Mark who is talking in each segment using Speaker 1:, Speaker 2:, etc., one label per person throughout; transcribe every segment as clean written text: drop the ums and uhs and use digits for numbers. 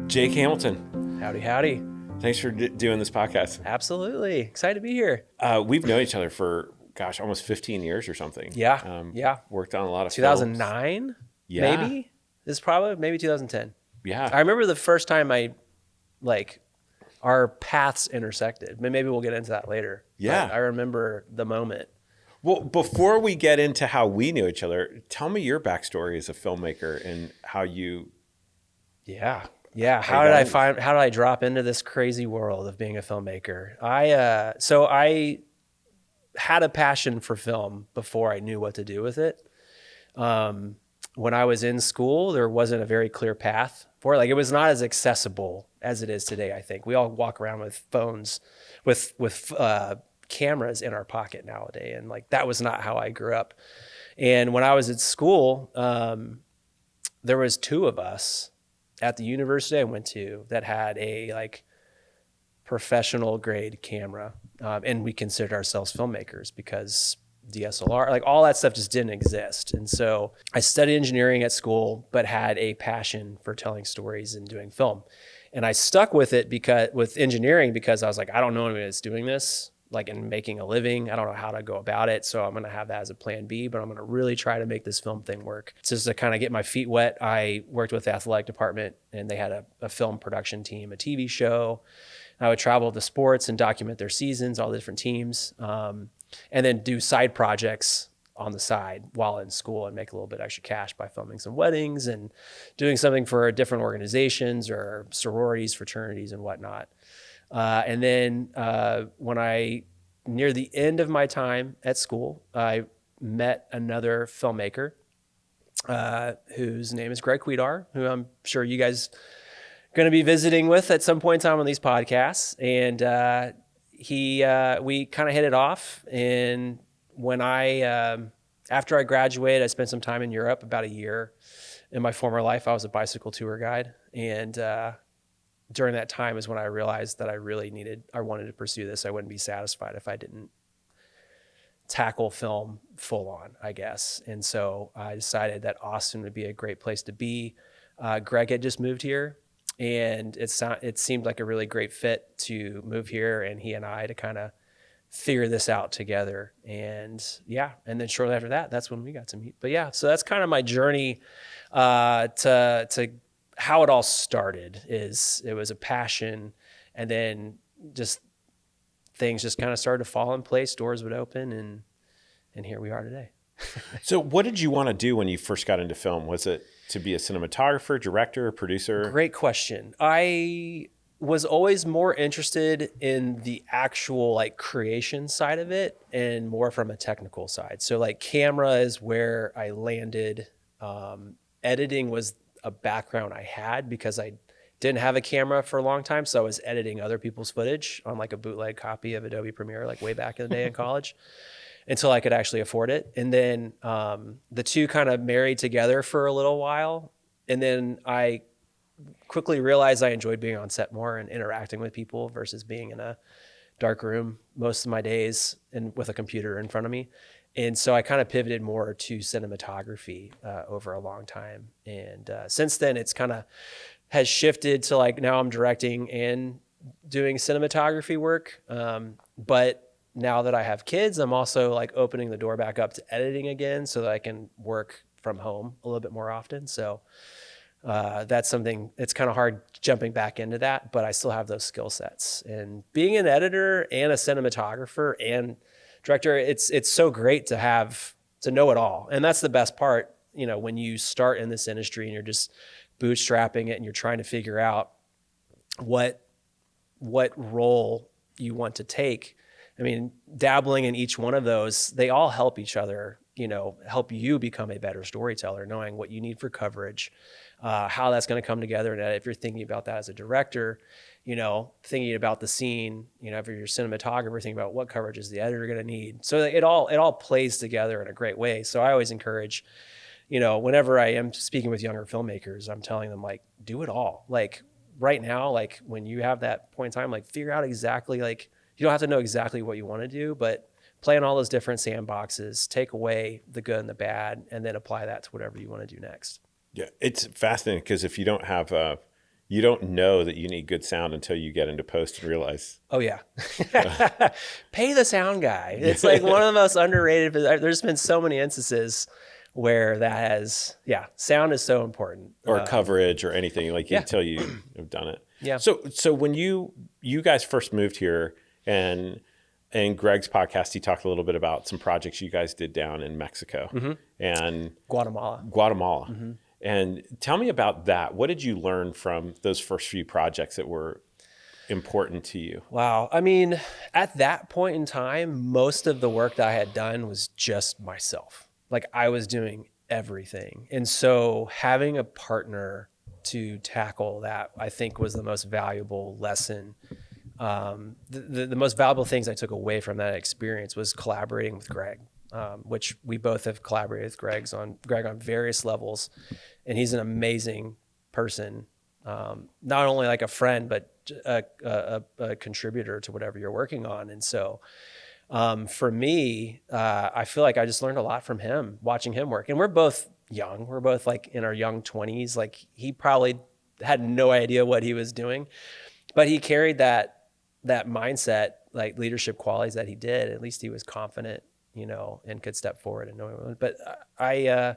Speaker 1: Jake Hamilton,
Speaker 2: Howdy, howdy.
Speaker 1: thanks for doing this podcast.
Speaker 2: Absolutely. Excited to be here.
Speaker 1: We've known each other for, almost 15 years or something.
Speaker 2: Yeah.
Speaker 1: Worked on a lot of
Speaker 2: 2009,
Speaker 1: films. Yeah.
Speaker 2: maybe? This is probably, maybe 2010.
Speaker 1: Yeah.
Speaker 2: I remember the first time our paths intersected. Maybe we'll get into that later.
Speaker 1: Yeah.
Speaker 2: But I remember the moment.
Speaker 1: Well, before we get into how we knew each other, tell me your backstory as a filmmaker and how you...
Speaker 2: Yeah. How did I drop into this crazy world of being a filmmaker? I had a passion for film before I knew what to do with it. When I was in school, there wasn't a very clear path for it. Like, it was not as accessible as it is today. I think we all walk around with phones, with cameras in our pocket nowadays, and like that was not how I grew up. And when I was at school, there was two of us at the university I went to that had a professional grade camera, and we considered ourselves filmmakers because DSLR, like all that stuff just didn't exist. And so I studied engineering at school, but had a passion for telling stories and doing film. And I stuck with it with engineering because I was like, I don't know anyone that's doing this, like, and making a living. I don't know how to go about it. So I'm going to have that as a plan B, but I'm going to really try to make this film thing work. Just to kind of get my feet wet, I worked with the athletic department, and they had a film production team, a TV show. I would travel to sports and document their seasons, all the different teams, and then do side projects on the side while in school and make a little bit extra cash by filming some weddings and doing something for different organizations or sororities, fraternities, and whatnot. And then when near the end of my time at school, I met another filmmaker whose name is Greg Reid, who I'm sure you guys are going to be visiting with at some point in time on these podcasts. And we kind of hit it off. And when after I graduated, I spent some time in Europe, about a year. In my former life, I was a bicycle tour guide. And during that time is when I realized that I wanted to pursue this. I wouldn't be satisfied if I didn't tackle film full on, I guess. And so I decided that Austin would be a great place to be. Greg had just moved here, and it seemed like a really great fit to move here, and he and I to kind of figure this out together. And and then shortly after that, that's when we got to meet. But yeah, so that's kind of my journey to how it all started. It was a passion, and then just things just kind of started to fall in place, doors would open, and here we are today.
Speaker 1: So what did you want to do when you first got into film? Was it to be a cinematographer, director, producer?
Speaker 2: Great question. I was always more interested in the actual creation side of it and more from a technical side. So camera is where I landed. Editing was a background I had because I didn't have a camera for a long time. So I was editing other people's footage on a bootleg copy of Adobe Premiere, way back in the day in college, until I could actually afford it. And then the two kind of married together for a little while. And then I quickly realized I enjoyed being on set more and interacting with people versus being in a dark room most of my days and with a computer in front of me. And so I kind of pivoted more to cinematography over a long time. And since then, it's kind of has shifted to now I'm directing and doing cinematography work. But now that I have kids, I'm also opening the door back up to editing again so that I can work from home a little bit more often. So that's something, it's kind of hard jumping back into that, but I still have those skill sets. And being an editor and a cinematographer and director, it's so great to know it all. And that's the best part, when you start in this industry and you're just bootstrapping it and you're trying to figure out what role you want to take. I mean, dabbling in each one of those, they all help each other, help you become a better storyteller, knowing what you need for coverage, how that's going to come together. And if you're thinking about that as a director, thinking about the scene, if you're a cinematographer, thinking about what coverage is the editor going to need. So it all plays together in a great way. So I always encourage, whenever I am speaking with younger filmmakers, I'm telling them do it all. Right now, when you have that point in time, figure out exactly, you don't have to know exactly what you want to do, but play in all those different sandboxes, take away the good and the bad, and then apply that to whatever you want to do next.
Speaker 1: Yeah, it's fascinating because if you don't have you don't know that you need good sound until you get into post and realize.
Speaker 2: Oh yeah. Pay the sound guy. It's like one of the most underrated. There's been so many instances where that has, sound is so important.
Speaker 1: Or coverage or anything, like until you have done it.
Speaker 2: Yeah.
Speaker 1: So when you guys first moved here, and Greg's podcast, he talked a little bit about some projects you guys did down in Mexico and
Speaker 2: Guatemala.
Speaker 1: Mm-hmm. And tell me about that. What did you learn from those first few projects that were important to you?
Speaker 2: Wow. I mean, at that point in time, most of the work that I had done was just myself. Like I was doing everything. And so having a partner to tackle that, I think was the most valuable lesson. The most valuable things I took away from that experience was collaborating with Greg, which we both have collaborated with Greg on various levels. And he's an amazing person. Not only like a friend, but a contributor to whatever you're working on. And so for me, I feel like I just learned a lot from him, watching him work. And we're both young. We're both like in our young 20s. Like he probably had no idea what he was doing, but he carried that mindset, like leadership qualities that he did. At least he was confident, and could step forward and know what he wanted. But I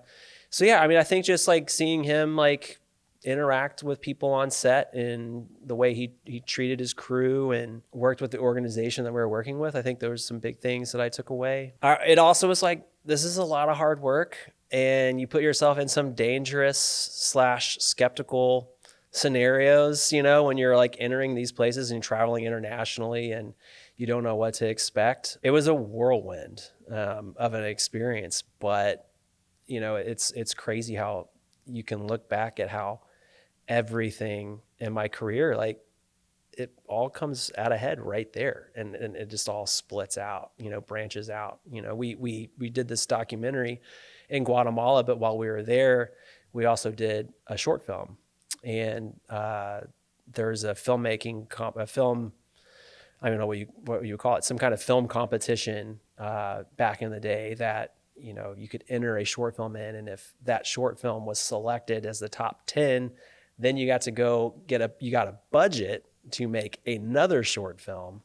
Speaker 2: think just like seeing him like interact with people on set and the way he treated his crew and worked with the organization that we were working with, I think there was some big things that I took away. It also was like, this is a lot of hard work and you put yourself in some dangerous / skeptical scenarios, when you're like entering these places and traveling internationally and you don't know what to expect. It was a whirlwind of an experience, but it's crazy how you can look back at how everything in my career, like it all comes out ahead right there, and it just all splits out, branches out. We did this documentary in Guatemala, but while we were there, we also did a short film, and there's a filmmaking I don't know what you call it, some kind of film competition back in the day that you could enter a short film in, and if that short film was selected as the top 10, then you got to go you got a budget to make another short film.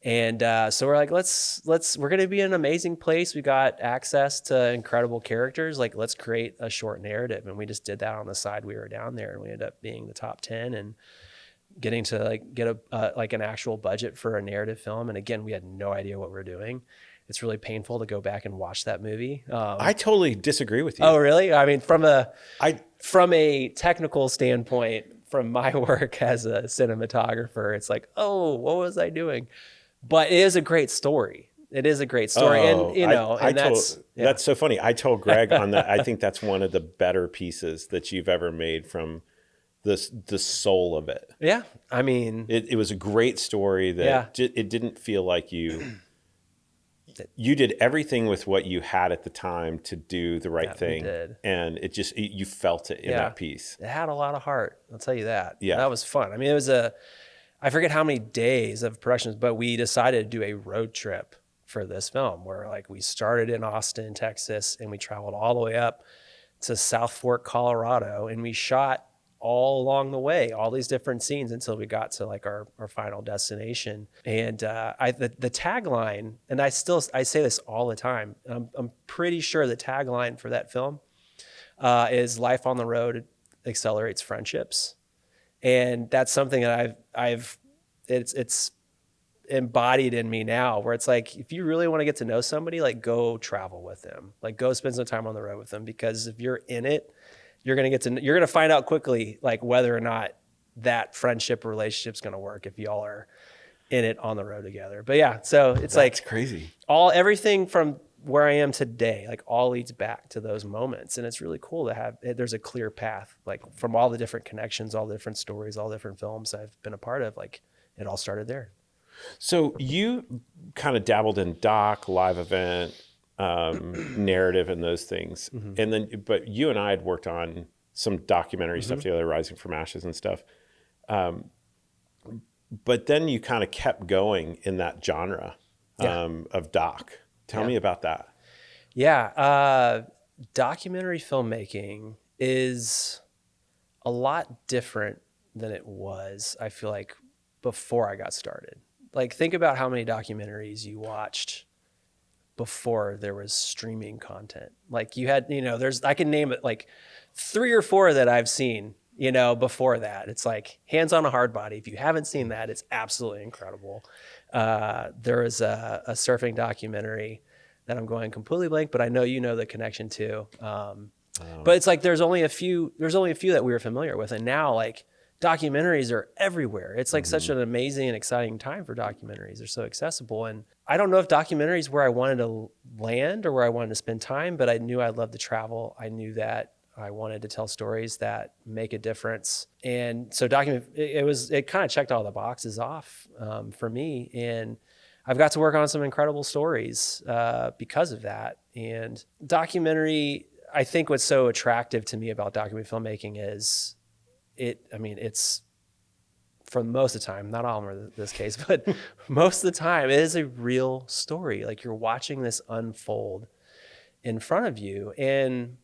Speaker 2: And so we're like, we're going to be in an amazing place. We got access to incredible characters. Like, let's create a short narrative. And we just did that on the side. We were down there and we ended up being the top 10 and getting to like get an actual budget for a narrative film. And again, we had no idea what we were doing. It's really painful to go back and watch that movie.
Speaker 1: I totally disagree with you.
Speaker 2: Oh, really? I mean, from a technical standpoint, from my work as a cinematographer, it's like, oh, what was I doing? But it is a great story. It is a great story.
Speaker 1: That's so funny. I told Greg on that. I think that's one of the better pieces that you've ever made from the soul of it.
Speaker 2: Yeah. I mean,
Speaker 1: it was a great story that it didn't feel like you did everything with what you had at the time to do the right thing. And it just, you felt it in that piece.
Speaker 2: It had a lot of heart. I'll tell you that.
Speaker 1: Yeah.
Speaker 2: That was fun. I mean, I forget how many days of productions, but we decided to do a road trip for this film where like we started in Austin, Texas, and we traveled all the way up to South Fork, Colorado, and we shot all along the way, all these different scenes until we got to like our final destination. And the tagline, and I say this all the time, I'm pretty sure the tagline for that film is "Life on the road accelerates friendships," and that's something that it's embodied in me now, where it's like, if you really want to get to know somebody, like go travel with them, like go spend some time on the road with them, because if you're in it, you're going to find out quickly, like whether or not that friendship relationship is going to work if y'all are in it on the road together. But yeah, so it's
Speaker 1: crazy.
Speaker 2: Everything from where I am today, like all leads back to those moments. And it's really cool to have, there's a clear path, like from all the different connections, all the different stories, all the different films I've been a part of, like it all started there.
Speaker 1: So you kind of dabbled in doc, live event, narrative and those things. Mm-hmm. And then, but you and I had worked on some documentary stuff together, Rising from Ashes and stuff. But then you kind of kept going in that genre of doc. Tell me about that.
Speaker 2: Yeah. Documentary filmmaking is a lot different than it was, I feel like, before I got started. Like, think about how many documentaries you watched before there was streaming content. Like, you had, I can name it like 3 or 4 that I've seen, before that. It's like Hands on a Hard Body. If you haven't seen that, it's absolutely incredible. There is a surfing documentary that I'm going completely blank, but I know the connection to. But it's like there's only a few that we were familiar with, and now like documentaries are everywhere. It's like such an amazing and exciting time for documentaries. They're so accessible, and I don't know if documentaries where I wanted to land or where I wanted to spend time, but I knew I loved to travel. I knew that I wanted to tell stories that make a difference, and so it kind of checked all the boxes off for me, and I've got to work on some incredible stories because of that. And documentary, I think what's so attractive to me about documentary filmmaking is it's for most of the time, not all in this case, but most of the time it is a real story. Like, you're watching this unfold in front of you, and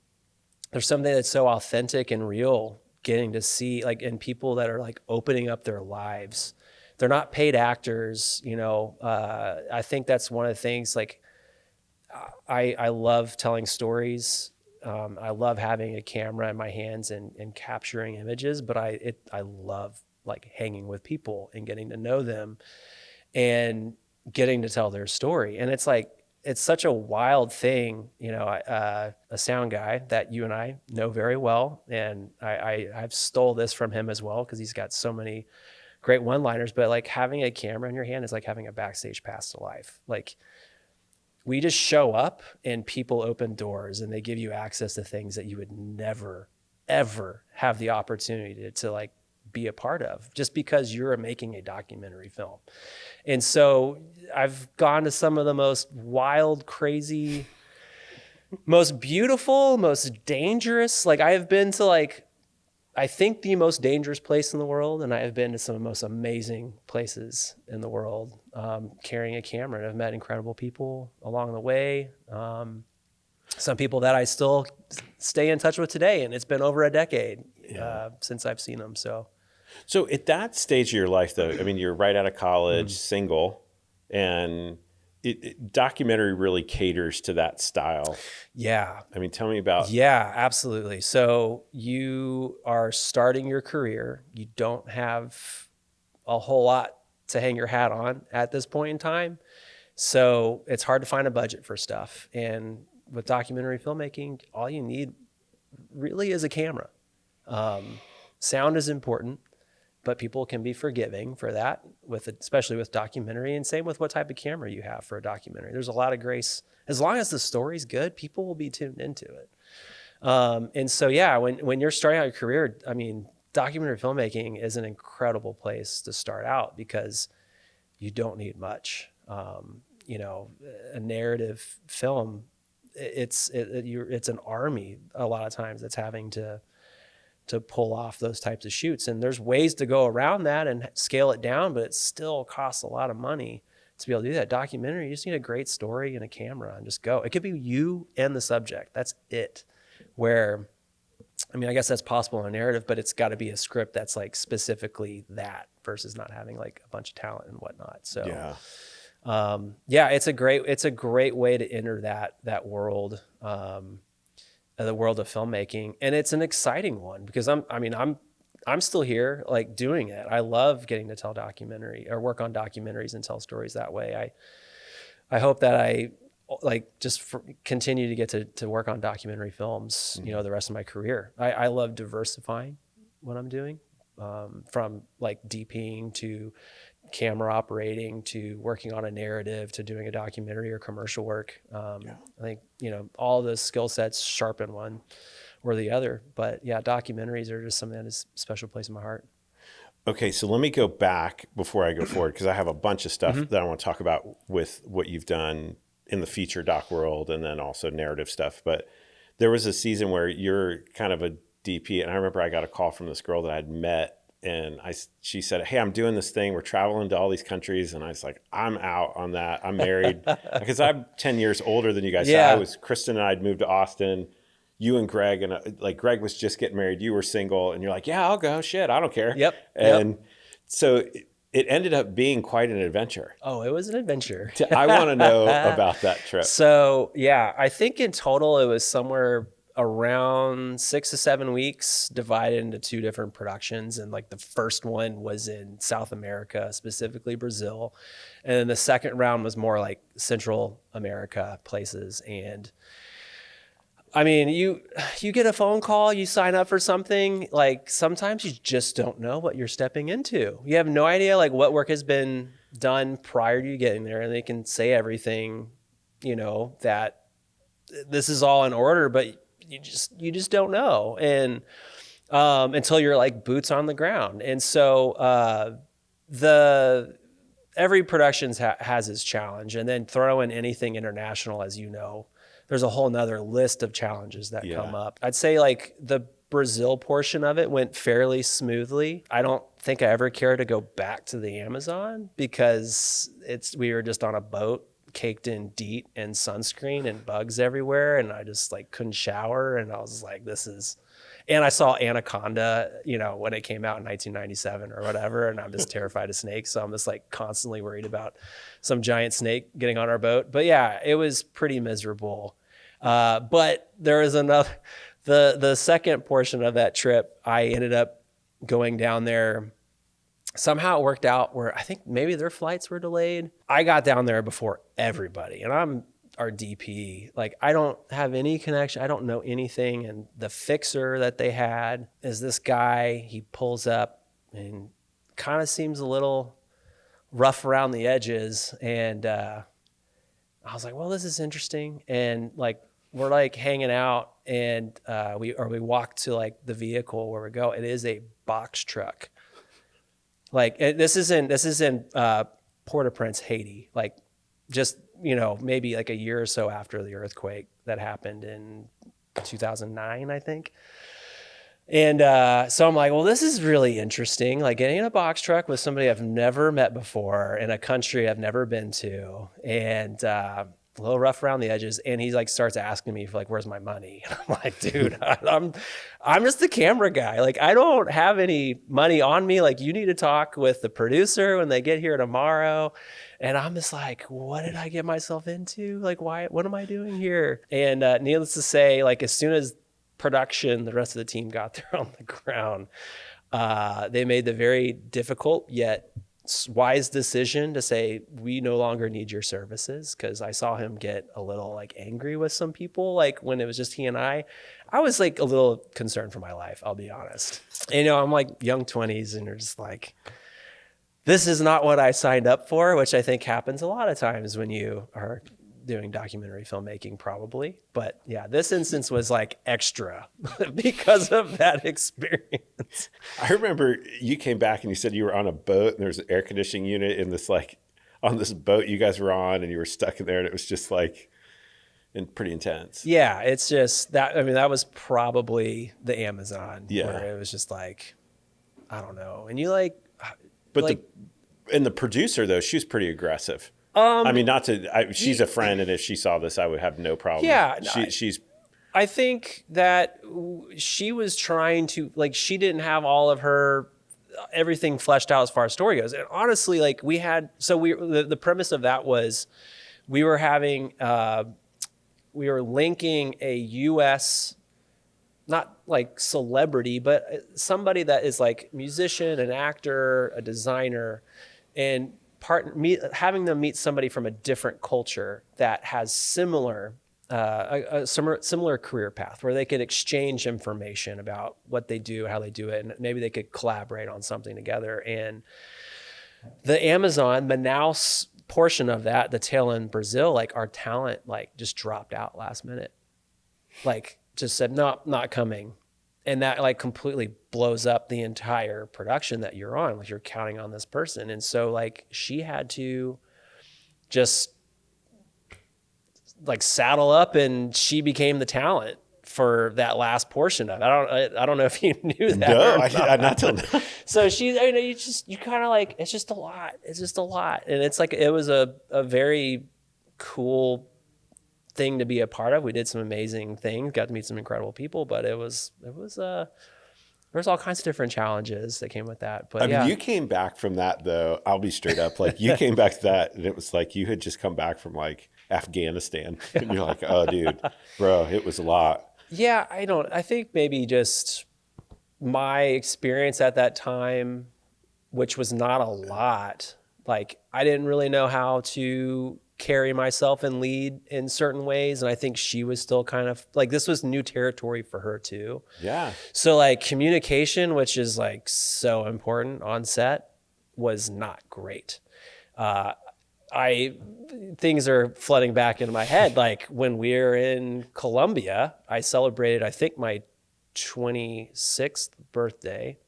Speaker 2: there's something that's so authentic and real getting to see, like, in people that are like opening up their lives. They're not paid actors, I think that's one of the things, like, I love telling stories. I love having a camera in my hands and capturing images, but I love like hanging with people and getting to know them and getting to tell their story. And it's like, it's such a wild thing, a sound guy that you and I know very well. And I've stole this from him as well, because he's got so many great one-liners, but like having a camera in your hand is like having a backstage pass to life. Like, we just show up and people open doors and they give you access to things that you would never, ever have the opportunity to like be a part of, just because you're making a documentary film. And so I've gone to some of the most wild, crazy, most beautiful, most dangerous. Like, I have been to like, I think the most dangerous place in the world, and I have been to some of the most amazing places in the world, carrying a camera, and I've met incredible people along the way. Some people that I still stay in touch with today, and it's been over a decade since I've seen them. So
Speaker 1: at that stage of your life, though, I mean, you're right out of college, single, and documentary really caters to that style.
Speaker 2: Yeah.
Speaker 1: I mean, tell me about.
Speaker 2: Yeah, absolutely. So you are starting your career. You don't have a whole lot to hang your hat on at this point in time. So it's hard to find a budget for stuff. And with documentary filmmaking, all you need really is a camera. Sound is important, but people can be forgiving for that, especially with documentary, and same with what type of camera you have for a documentary. There's a lot of grace. As long as the story's good, people will be tuned into it. And so, yeah, when you're starting out your career, I mean, documentary filmmaking is an incredible place to start out, because you don't need much. A narrative film, it's an army a lot of times that's having to pull off those types of shoots. And there's ways to go around that and scale it down, but it still costs a lot of money to be able to do that. Documentary, you just need a great story and a camera and just go. It could be you and the subject. That's it. Where, I mean, I guess that's possible in a narrative, but it's got to be a script that's like specifically that, versus not having like a bunch of talent and whatnot. So it's a great way to enter that world. The world of filmmaking, and it's an exciting one, because I'm still here, like, doing it. I love getting to tell documentary or work on documentaries and tell stories that way. I hope that I like continue to get to work on documentary films, the rest of my career. I love diversifying what I'm doing, from like DPing to camera operating to working on a narrative to doing a documentary or commercial work. I think, all those skill sets sharpen one or the other. But yeah, documentaries are just something that is a special place in my heart.
Speaker 1: Okay, so let me go back before I go forward, because I have a bunch of stuff that I want to talk about with what you've done in the feature doc world, and then also narrative stuff. But there was a season where you're kind of a DP, and I remember I got a call from this girl that I'd met, and she said, "Hey, I'm doing this thing. We're traveling to all these countries." And I was like, "I'm out on that. I'm married." Because I'm 10 years older than you guys.
Speaker 2: Yeah.
Speaker 1: So Kristen and I'd moved to Austin. you and Greg, and like Greg was just getting married, you were single, and you're like, yeah, I'll go, shit, I don't care.
Speaker 2: Yep.
Speaker 1: And so it ended up being quite an adventure.
Speaker 2: Oh, it was an adventure.
Speaker 1: I want to know about that trip.
Speaker 2: So yeah, I think in total it was somewhere around 6 to 7 weeks divided into 2 different productions. And like the first one was in South America, specifically Brazil. And then the second round was more like Central America places. And I mean, you get a phone call, you sign up for something, like sometimes you just don't know what you're stepping into. You have no idea like what work has been done prior to you getting there, and they can say everything, that this is all in order, but you just don't know. And until you're like boots on the ground. And so every production has its challenge, and then throw in anything international, as you know, there's a whole nother list of challenges that come up. I'd say like the Brazil portion of it went fairly smoothly. I don't think I ever care to go back to the Amazon because we were just on a boat caked in DEET and sunscreen and bugs everywhere. And I just like couldn't shower. And I was like, and I saw Anaconda, when it came out in 1997 or whatever. And I'm just terrified of snakes. So I'm just like constantly worried about some giant snake getting on our boat. But yeah, it was pretty miserable. But there is the second portion of that trip, I ended up going down there. Somehow it worked out where I think maybe their flights were delayed. I got down there before everybody, and I'm our DP. Like, I don't have any connection. I don't know anything. And the fixer that they had is this guy. He pulls up and kind of seems a little rough around the edges. And I was like, well, this is interesting. And like, we're like hanging out, and we walk to like the vehicle where we go. It is a box truck. Like this is in Port-au-Prince, Haiti. Like just, maybe like a year or so after the earthquake that happened in 2009, I think. And so I'm like, well, this is really interesting. Like getting in a box truck with somebody I've never met before in a country I've never been to, and a little rough around the edges. And he like starts asking me for like, where's my money? And I'm like, dude, I'm just the camera guy. Like, I don't have any money on me. Like, you need to talk with the producer when they get here tomorrow. And I'm just like, what did I get myself into? Like, what am I doing here? And needless to say, like as soon as production, the rest of the team got there on the ground, they made the very difficult yet wise decision to say, we no longer need your services. Because I saw him get a little like angry with some people, like when it was just he and I was like a little concerned for my life, I'll be honest. And, I'm like young 20s, and you're just like, this is not what I signed up for, which I think happens a lot of times when you are doing documentary filmmaking, probably. But yeah, this instance was like extra because of that experience.
Speaker 1: I remember you came back and you said you were on a boat, and there was an air conditioning unit in this, like on this boat you guys were on, and you were stuck in there, and it was just like pretty intense.
Speaker 2: Yeah, it's just that. I mean, that was probably the Amazon.
Speaker 1: Yeah.
Speaker 2: Where it was just like, I don't know. And you like,
Speaker 1: but
Speaker 2: like,
Speaker 1: the producer though, she was pretty aggressive. I mean, she's a friend, and if she saw this, I would have no problem.
Speaker 2: Yeah.
Speaker 1: I
Speaker 2: think that she was trying to, like, she didn't have all of her, everything fleshed out as far as story goes. And honestly, like the premise of that was we were linking a US, not like celebrity, but somebody that is like musician, an actor, a designer, and having them meet somebody from a different culture that has similar career path, where they could exchange information about what they do, how they do it, and maybe they could collaborate on something together. And the Amazon, Manaus portion of that, the tail end Brazil, like our talent like just dropped out last minute, like just said, no, not coming. And that like completely blows up the entire production that you're on. Like you're counting on this person. And so like she had to just like saddle up, and she became the talent for that last portion of it. I don't know if you knew that.
Speaker 1: No, I not till now.
Speaker 2: So you kind of like, it's just a lot. It's just a lot. And it's like, it was a very cool thing to be a part of. We did some amazing things, got to meet some incredible people, but there's all kinds of different challenges that came with that. But
Speaker 1: I mean, you came back from that though. I'll be straight up. Like you came back to that and it was like you had just come back from like Afghanistan and you're like, oh dude, bro, it was a lot.
Speaker 2: Yeah, I think maybe just my experience at that time, which was not a lot, like I didn't really know how to carry myself and lead in certain ways. And I think she was still kind of like, this was new territory for her too.
Speaker 1: Yeah.
Speaker 2: So like communication, which is like so important on set, was not great. Things are flooding back into my head. Like when we were in Colombia, I celebrated, I think, my 26th birthday.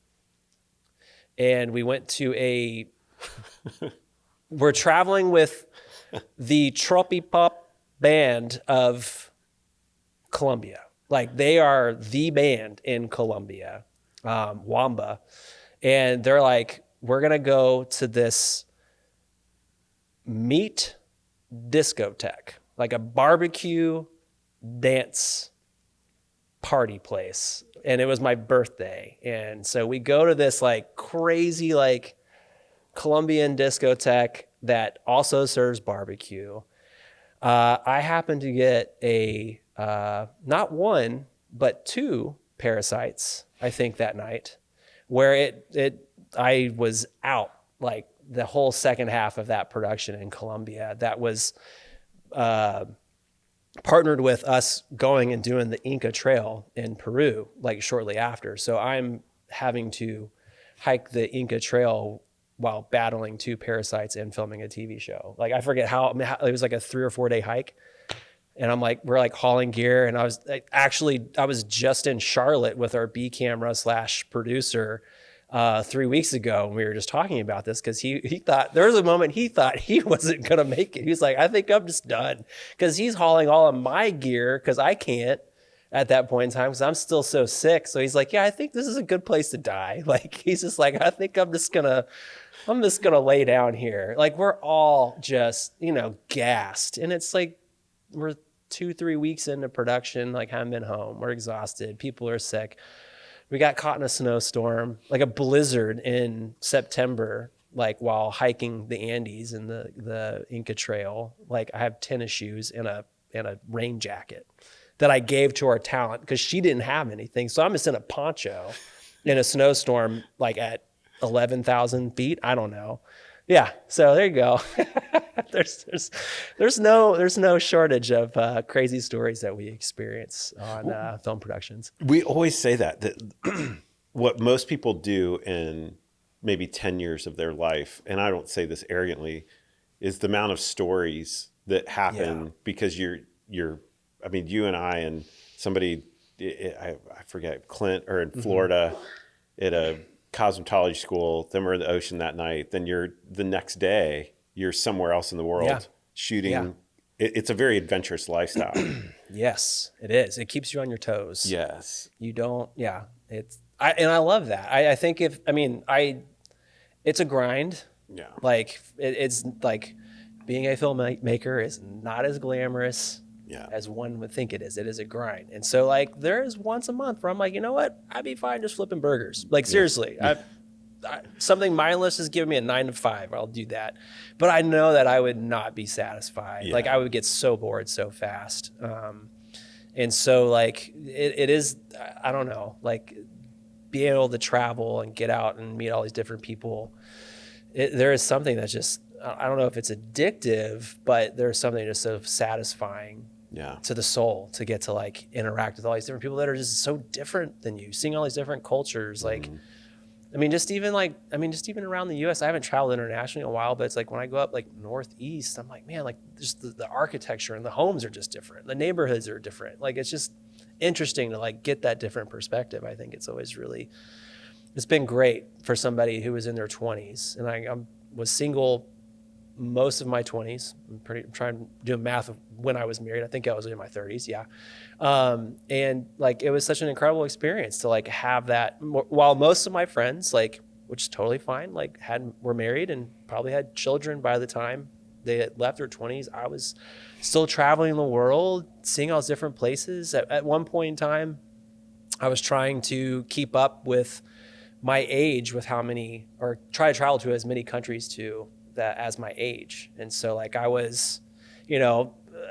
Speaker 2: And we went to we're traveling with the Tropipop band of Colombia. Like they are the band in Colombia, Wamba. And they're like, we're going to go to this meat discotheque, like a barbecue dance party place. And it was my birthday. And so we go to this like crazy, like Colombian discotheque that also serves barbecue. I happened to get not one, but 2 parasites, I think that night, where I was out like the whole second half of that production in Colombia. That was partnered with us going and doing the Inca Trail in Peru, like shortly after. So I'm having to hike the Inca Trail while battling 2 parasites and filming a TV show. Like I forget how it was like a 3 or 4 day hike. And we're like hauling gear. And I was just in Charlotte with our B camera / producer 3 weeks ago. And we were just talking about this because he thought, there was a moment he thought he wasn't going to make it. He was like, I think I'm just done. Because he's hauling all of my gear because I can't at that point in time because I'm still so sick. So he's like, yeah, I think this is a good place to die. Like, he's just like, I think I'm just gonna lay down here. Like, we're all just, gassed. And it's like, we're 2-3 weeks into production, like haven't been home. We're exhausted. People are sick. We got caught in a snowstorm, like a blizzard in September, like while hiking the Andes and the Inca Trail. Like I have tennis shoes and a rain jacket that I gave to our talent because she didn't have anything. So I'm just in a poncho in a snowstorm, like at 11,000 feet. I don't know. Yeah. So there you go. there's no shortage of crazy stories that we experience on film productions.
Speaker 1: We always say that what most people do in maybe 10 years of their life, and I don't say this arrogantly, is the amount of stories that happen because you and I and somebody, I forget, Clint, or in Florida at a cosmetology school, then we're in the ocean that night, then the next day you're somewhere else in the world shooting. Yeah. It's a very adventurous lifestyle.
Speaker 2: Yes, it is. It keeps you on your toes.
Speaker 1: Yes.
Speaker 2: You don't, I love that. I think it's a grind. Yeah. Like it's like being a filmmaker is not as glamorous as one would think it is. It is a grind. And so like there's once a month where I'm like, you know what? I'd be fine just flipping burgers. Like seriously, something mindless is giving me a 9 to 5. I'll do that. But I know that I would not be satisfied. Yeah. Like I would get so bored so fast. And so like it is, I don't know, like being able to travel and get out and meet all these different people. There is something that's just, I don't know if it's addictive, but there's something just so satisfying to the soul to get to like interact with all these different people that are just so different than you, seeing all these different cultures. Like, just even around the US, I haven't traveled internationally in a while, but it's like when I go up like Northeast, I'm like, man, like just the architecture and the homes are just different. The neighborhoods are different. Like, it's just interesting to like get that different perspective. I think it's always it's been great for somebody who was in their 20s. And I was single most of my 20s. I'm trying to do math of when I was married. I think I was in my 30s. Yeah. And like, it was such an incredible experience to like have that while most of my friends, like, which is totally fine, like were married and probably had children by the time they had left their 20s. I was still traveling the world, seeing all these different places. At one point in time, I was trying to keep up with my age, with how many, or try to travel to as many countries to that as my age. And so like I was,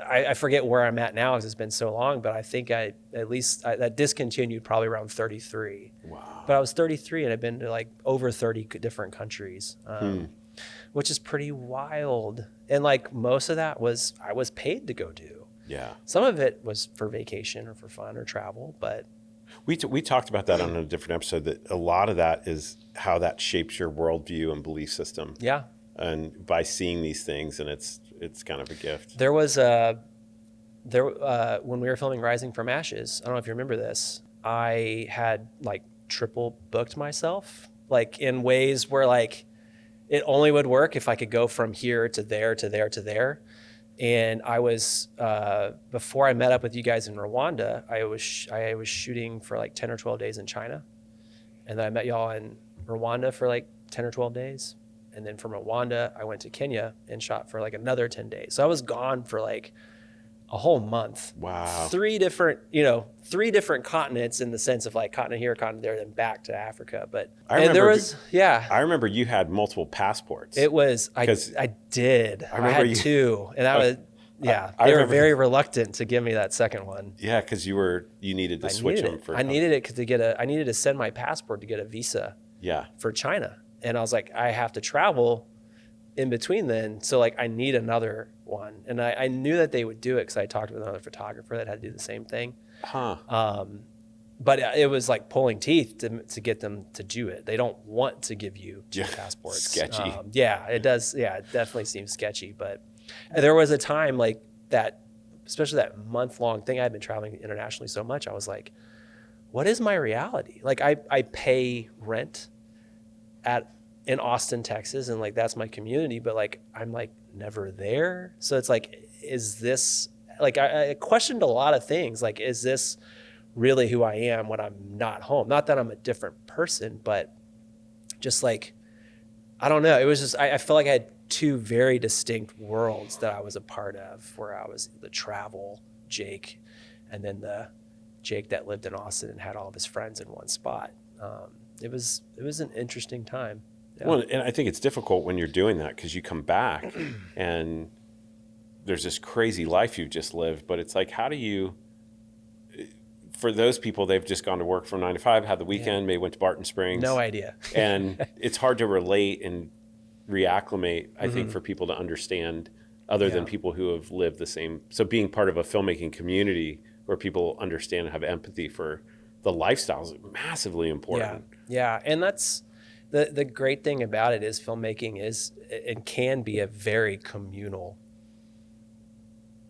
Speaker 2: I forget where I'm at now because it's been so long, but I think that discontinued probably around 33.
Speaker 1: Wow.
Speaker 2: But I was 33 and I've been to like over 30 different countries, which is pretty wild. And like most of that I was paid to go do.
Speaker 1: Yeah.
Speaker 2: Some of it was for vacation or for fun or travel, but
Speaker 1: we talked about that on a different episode, that a lot of that is how that shapes your worldview and belief system.
Speaker 2: Yeah.
Speaker 1: And by seeing these things, and it's kind of a gift.
Speaker 2: There was when we were filming Rising from Ashes, I don't know if you remember this, I had like triple booked myself, like in ways where like it only would work if I could go from here to there to there to there. And I was before I met up with you guys in Rwanda, I was shooting for like 10 or 12 days in China, and then I met y'all in Rwanda for like 10 or 12 days, and then from Rwanda I went to Kenya and shot for like another 10 days. So I was gone for like a whole month.
Speaker 1: Wow.
Speaker 2: Three different continents, in the sense of like continent here, continent there, then back to Africa. But
Speaker 1: I remember you had multiple passports.
Speaker 2: It was I did. I had two, and that was they were very reluctant to give me that second one.
Speaker 1: Yeah, because you needed to switch them for.
Speaker 2: I needed it I needed to send my passport to get a visa.
Speaker 1: Yeah.
Speaker 2: For China, and I was like, I have to travel in between then, so like I need another one, and I knew that they would do it because I talked with another photographer that had to do the same thing. But it was like pulling teeth to get them to do it. They don't want to give you two passports.
Speaker 1: Sketchy.
Speaker 2: It does. Yeah, it definitely seems sketchy. But there was a time like that, especially that month-long thing. I'd been traveling internationally so much. I was like, what is my reality? Like I pay rent in Austin, Texas, and like that's my community, but like I'm like never there. So it's like, is this like I questioned a lot of things. Like, is this really who I am when I'm not home? Not that I'm a different person, but just like, I don't know. It was just, I felt like I had two very distinct worlds that I was a part of, where I was the travel Jake, and then the Jake that lived in Austin and had all of his friends in one spot. It was an interesting time. Yeah.
Speaker 1: Well, and I think it's difficult when you're doing that, because you come back and there's this crazy life you've just lived, but it's like, how do you, for those people, they've just gone to work from 9 to 5, had the weekend, maybe went to Barton Springs.
Speaker 2: No idea.
Speaker 1: And it's hard to relate and reacclimate, I think, for people to understand, other than people who have lived the same. So being part of a filmmaking community where people understand and have empathy for the lifestyle is massively important.
Speaker 2: Yeah. And that's the great thing about it, is filmmaking is and can be a very communal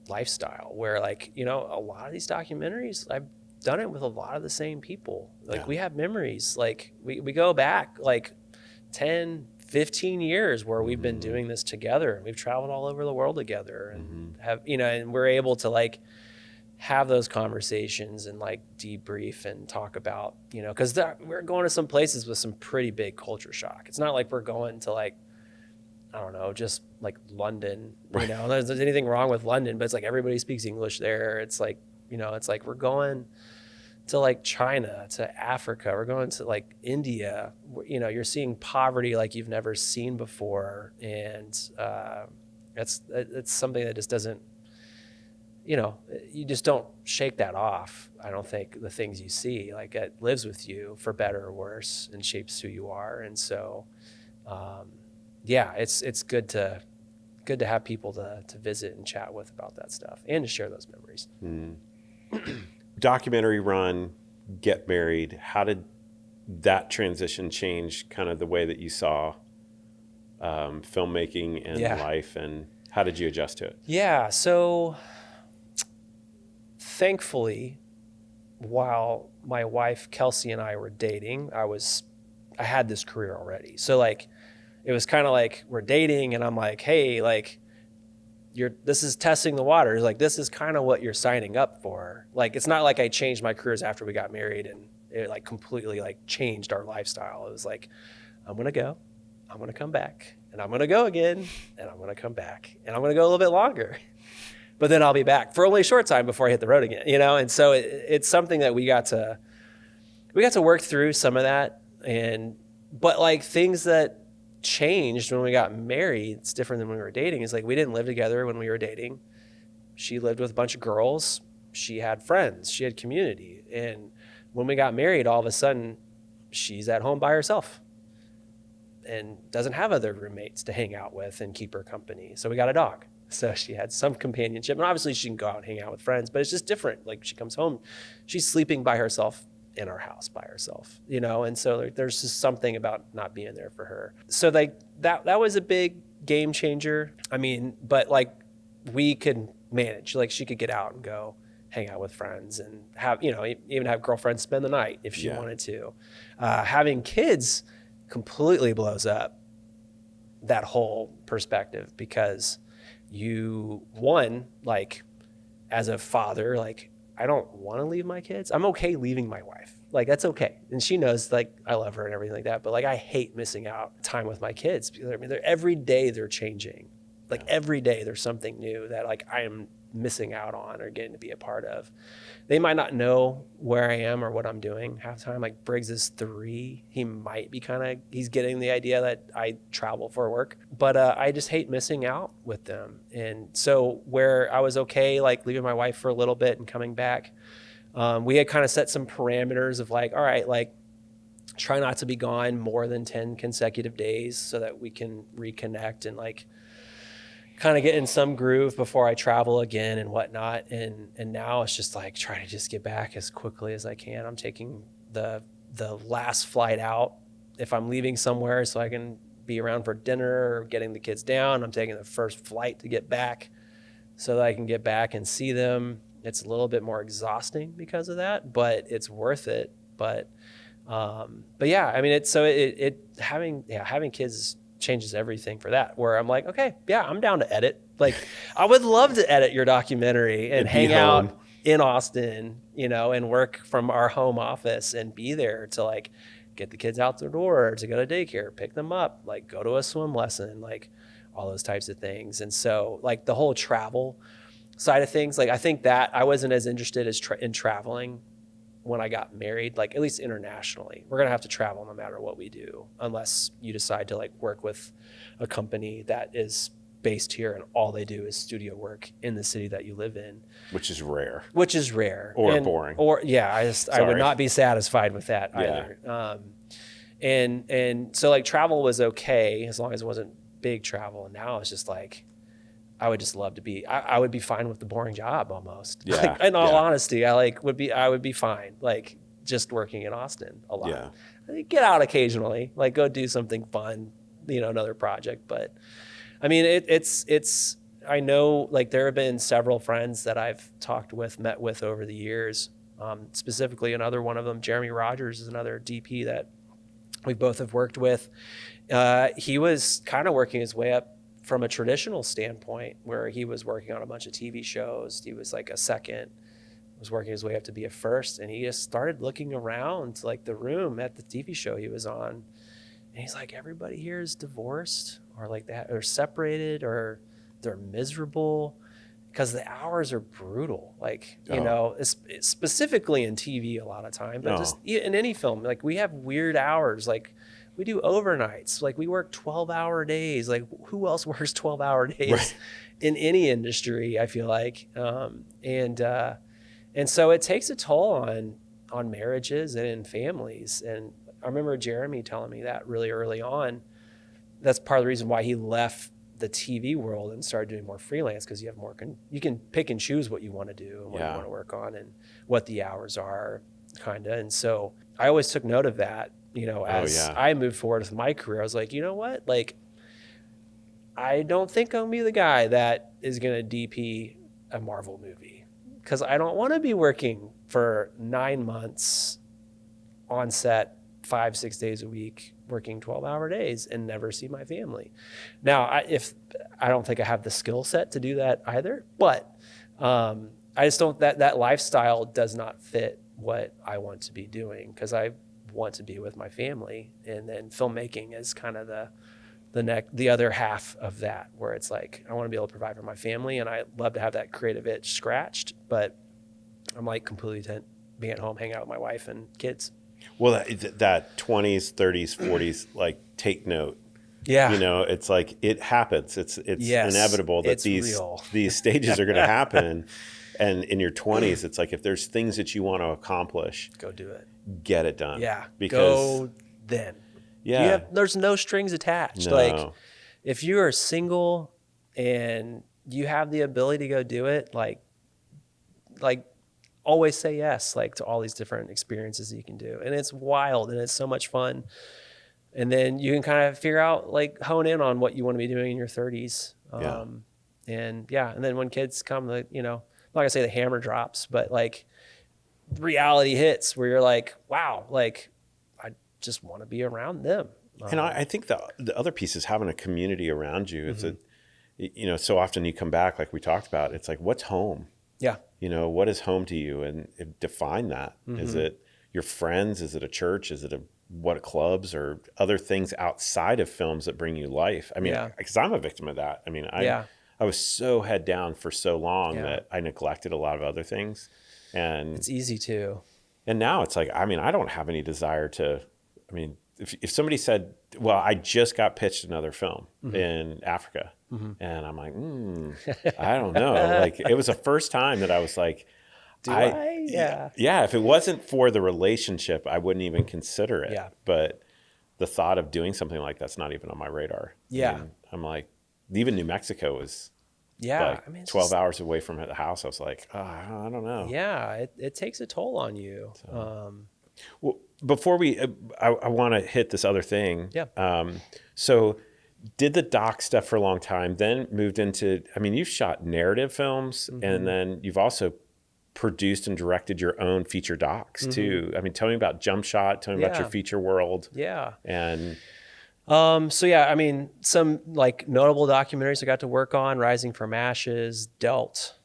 Speaker 2: lifestyle, where like, a lot of these documentaries, I've done it with a lot of the same people. Like we have memories, like we go back like 10, 15 years where we've been doing this together, and we've traveled all over the world together, and have, and we're able to like have those conversations and like debrief and talk about, because we're going to some places with some pretty big culture shock. It's not like we're going to like, I don't know, just like London, there's anything wrong with London, but it's like everybody speaks English there. It's like, it's like we're going to like China, to Africa, we're going to like India, you're seeing poverty like you've never seen before. And it's something that just doesn't, you just don't shake that off. I don't think the things you see, like it lives with you for better or worse and shapes who you are. And so, it's good to have people to visit and chat with about that stuff, and to share those memories.
Speaker 1: Documentary run, get married. How did that transition change kind of the way that you saw filmmaking and life, and how did you adjust to it?
Speaker 2: Yeah. So thankfully, while my wife Kelsey and I were dating, I had this career already. So like, it was kind of like we're dating, and I'm like, hey, like, this is testing the waters. Like, this is kind of what you're signing up for. Like, it's not like I changed my careers after we got married and it like completely like changed our lifestyle. It was like, I'm going to go, I'm going to come back, and I'm going to go again, and I'm going to come back, and I'm going to go a little bit longer. But then I'll be back for only a short time before I hit the road again, you know? And so it's something that we got to work through some of that. But like things that changed when we got married, it's different than when we were dating. Is like, we didn't live together when we were dating. She lived with a bunch of girls. She had friends, she had community. And when we got married, all of a sudden she's at home by herself and doesn't have other roommates to hang out with and keep her company. So we got a dog. So she had some companionship, and obviously she can go out and hang out with friends, but it's just different. Like, she comes home, she's sleeping by herself in our house by herself, you know? And so there's just something about not being there for her. So like that was a big game changer. I mean, but like, we could manage, like she could get out and go hang out with friends and have, you know, even have girlfriends spend the night if she wanted to. Having kids completely blows up that whole perspective, because like, as a father, like, I don't want to leave my kids. I'm okay leaving my wife. Like, that's okay. And she knows, like, I love her and everything like that. But like, I hate missing out time with my kids. I mean, every day they're changing. Like, every day there's something new that like I am missing out on or getting to be a part of. They might not know where I am or what I'm doing half the time. Like, Briggs is 3. He might be he's getting the idea that I travel for work, but I just hate missing out with them. And so where I was okay, like leaving my wife for a little bit and coming back, we had kind of set some parameters of like, all right, like, try not to be gone more than 10 consecutive days so that we can reconnect and like kind of get in some groove before I travel again and whatnot. And now it's just like, try to just get back as quickly as I can. I'm taking the last flight out if I'm leaving somewhere so I can be around for dinner or getting the kids down. I'm taking the first flight to get back so that I can get back and see them. It's a little bit more exhausting because of that, but it's worth it. But yeah, I mean, having kids changes everything for that, where I'm like, okay, yeah, I'm down to edit. Like, I would love to edit your documentary and hang out in Austin, you know, and work from our home office and be there to like get the kids out the door, to go to daycare, pick them up, like go to a swim lesson, like all those types of things. And so like the whole travel side of things, like I think that I wasn't as interested in traveling when I got married, like at least internationally. We're gonna have to travel no matter what we do, unless you decide to like work with a company that is based here and all they do is studio work in the city that you live in,
Speaker 1: which is rare
Speaker 2: or
Speaker 1: boring,
Speaker 2: or I would not be satisfied with that either. And so like travel was okay as long as it wasn't big travel, and now it's just like, I would just love to be, I would be fine with the boring job almost.
Speaker 1: Yeah.
Speaker 2: Like, in all honesty, I would be fine. Like, just working in Austin a lot.
Speaker 1: Yeah.
Speaker 2: I think get out occasionally, like go do something fun, you know, another project. But I mean, it's, I know like there have been several friends that I've met with over the years. Specifically another one of them, Jeremy Rogers, is another DP that we both have worked with. He was kind of working his way up from a traditional standpoint, where he was working on a bunch of TV shows. He was like a second, was working his way up to be a first. And he just started looking around like the room at the TV show he was on. And he's like, everybody here is divorced or like that, or separated, or they're miserable because the hours are brutal. Like, you know, it's specifically in TV a lot of time, but just in any film, like we have weird hours. Like, we do overnights. Like, we work 12-hour days. Like, who else works 12-hour days in any industry, I feel like. And so it takes a toll on marriages and in families. And I remember Jeremy telling me that really early on. That's part of the reason why he left the TV world and started doing more freelance, because you have more, you can pick and choose what you want to do and what you want to work on and what the hours are, kind of. And so I always took note of that. You know, as I moved forward with my career, I was like, you know what? Like, I don't think I'm gonna be the guy that is gonna DP a Marvel movie, because I don't want to be working for 9 months on set 5-6 days a week, working 12-hour days and never see my family. Now, I don't think I have the skill set to do that either, but I just don't, that lifestyle does not fit what I want to be doing, because I want to be with my family. And then filmmaking is kind of the the other half of that, where it's like, I want to be able to provide for my family, and I love to have that creative itch scratched, but I'm like completely content being at home, hanging out with my wife and kids.
Speaker 1: Well, that 20s, 30s, 40s, like, take note.
Speaker 2: Yeah.
Speaker 1: You know, it's like, it happens. It's
Speaker 2: Yes,
Speaker 1: inevitable that
Speaker 2: it's real.
Speaker 1: these stages are going to happen. And in your 20s, it's like, if there's things that you want to accomplish,
Speaker 2: Go do it.
Speaker 1: get it done.
Speaker 2: Yeah.
Speaker 1: Because
Speaker 2: Go then.
Speaker 1: yeah,
Speaker 2: There's no strings attached.
Speaker 1: no.
Speaker 2: Like, if you are single and you have the ability to go do it, like always say yes, like, to all these different experiences that you can do. And it's wild and it's so much fun. And then you can kind of figure out, like, hone in on what you want to be doing in your 30s. And then when kids come, you know, I'm not gonna say the hammer drops, but like reality hits where you're like, wow, like, I just want to be around them.
Speaker 1: And I think the other piece is having a community around you. It's you know, so often you come back, like we talked about, it's like, what's home?
Speaker 2: Yeah.
Speaker 1: You know, what is home to you? And define that. Is it your friends? Is it a church? Is it what clubs or other things outside of films that bring you life? I mean, because I'm a victim of that. I mean, I was so head down for so long that I neglected a lot of other things. And
Speaker 2: it's easy to.
Speaker 1: And now it's like, I mean, I don't have any desire to, I mean, if somebody said, well, I just got pitched another film in Africa, and I'm like, I don't know. Like, it was the first time that I was like,
Speaker 2: Yeah.
Speaker 1: Yeah. If it wasn't for the relationship, I wouldn't even consider it.
Speaker 2: Yeah.
Speaker 1: But the thought of doing something like that's not even on my radar.
Speaker 2: Yeah.
Speaker 1: I mean, I'm like, even New Mexico was
Speaker 2: I
Speaker 1: like
Speaker 2: mean,
Speaker 1: 12 hours away from the house. I was like, oh, I don't know.
Speaker 2: Yeah. It takes a toll on you.
Speaker 1: Well, before we, I want to hit this other thing.
Speaker 2: Yeah.
Speaker 1: So did the doc stuff for a long time, then moved into, I mean, you've shot narrative films, and then you've also produced and directed your own feature docs too. I mean, tell me about Jump Shot, tell me about your feature world.
Speaker 2: Yeah.
Speaker 1: And
Speaker 2: so yeah, I mean, some like notable documentaries I got to work on: Rising from Ashes, Dealt,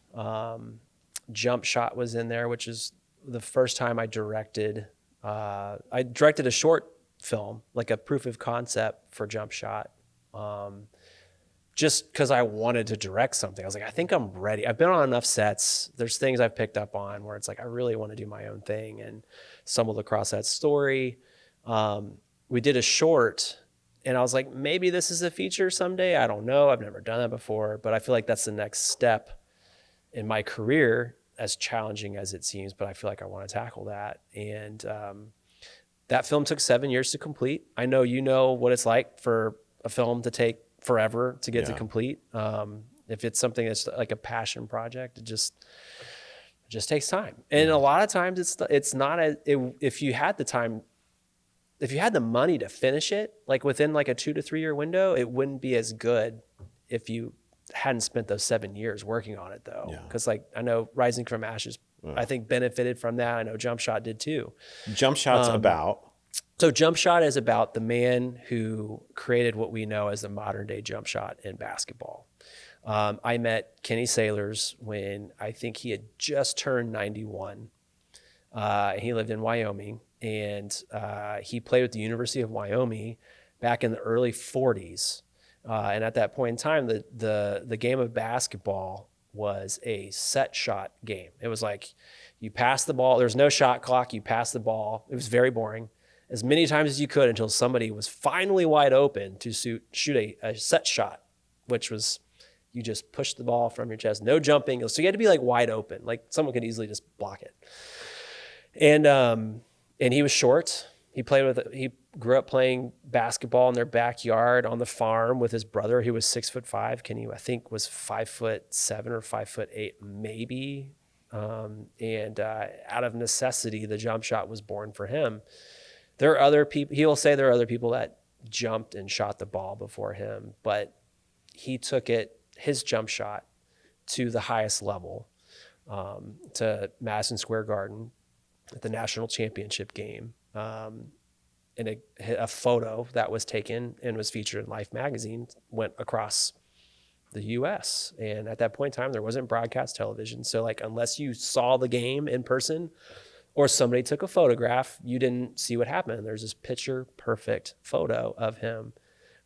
Speaker 2: Jump Shot was in there, which is the first time I directed. I directed a short film, like a proof of concept for Jump Shot, just because I wanted to direct something. I was like, I think I'm ready. I've been on enough sets. There's things I've picked up on where it's like, I really want to do my own thing, and stumbled across that story. We did a short, and I was like, maybe this is a feature someday. I don't know. I've never done that before, but I feel like that's the next step in my career, as challenging as it seems, but I feel like I want to tackle that. And that film took 7 years to complete. I know you know what it's like for a film to take forever to get to complete. If it's something that's like a passion project, it just takes time. And a lot of times it's not if you had the time, if you had the money to finish it, like within like a 2 to 3 year window, it wouldn't be as good if you hadn't spent those 7 years working on it though. Because like, I know Rising from Ashes, I think benefited from that. I know Jump Shot did too.
Speaker 1: Jump Shot's about?
Speaker 2: So Jump Shot is about the man who created what we know as the modern day jump shot in basketball. I met Kenny Sailors when I think he had just turned 91. He lived in Wyoming, and he played with the University of Wyoming back in the early 40s. And at that point in time, the game of basketball was a set shot game. It was like you pass the ball. There's no shot clock. You pass the ball. It was very boring. As many times as you could until somebody was finally wide open to shoot a set shot, which was you just push the ball from your chest, no jumping. So you had to be like wide open. Like someone could easily just block it. And he was short. He grew up playing basketball in their backyard on the farm with his brother, who was 6'5". Kenny, I think, was 5'7" or 5'8", maybe. And out of necessity, the jump shot was born for him. There are other people, he'll say there are other people that jumped and shot the ball before him, but he took his jump shot to the highest level, to Madison Square Garden at the national championship game. And a photo that was taken and was featured in Life magazine went across the US. And at that point in time, there wasn't broadcast television. So like, unless you saw the game in person or somebody took a photograph, you didn't see what happened. There's this picture perfect photo of him